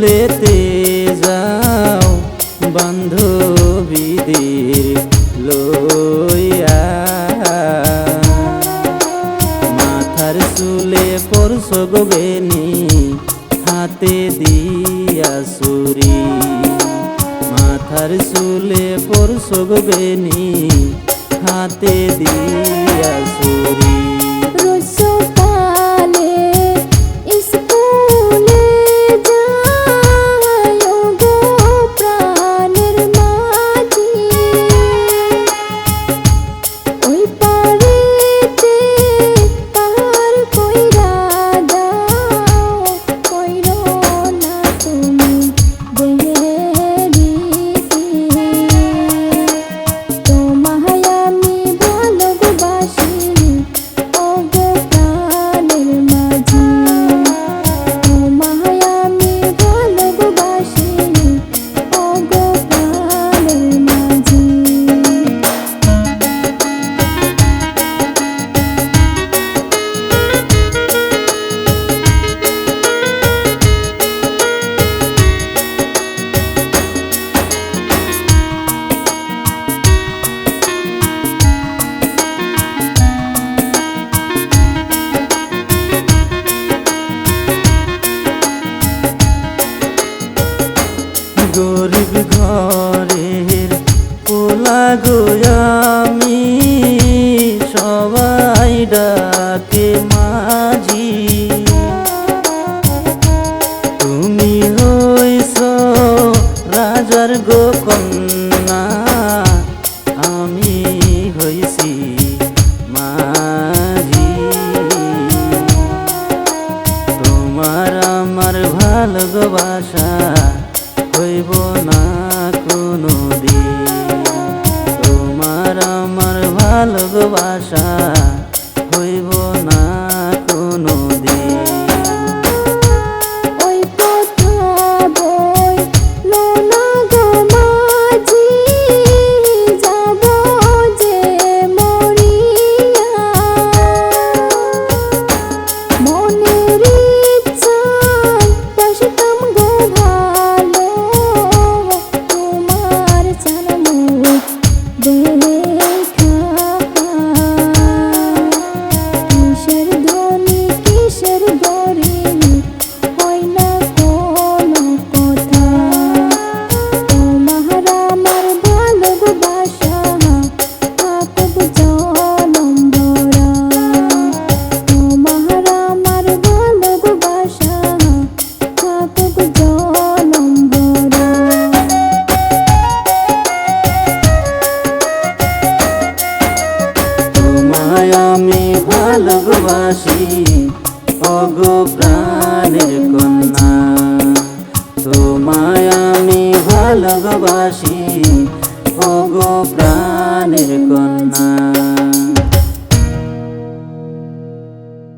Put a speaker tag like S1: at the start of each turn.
S1: ভুলেতে যাও বান্ধবীদের লইয়া, মাথার চুলে পরশো গো বেনি হাতে দিয়া ছুরি, মাথার চুলে পরশো গো বেনি হাতে দিয়া ছুরি। গরিব ঘরের পোলা গো আমি, সবাই ডাকে মাঝি। তুমি হইছ রাজার গো কন্যা, আমি হইছি মাঝি। তোমার আমার ভালোবাসা হইব না কোনো দিন, তোমার আমার ভালোবাসা হইব না কোনো দিন। আমি ভালোবাসি ওগো প্রাণের কন্যা, তোমায় আমি ভালোবাসি ওগো প্রাণের কন্যা।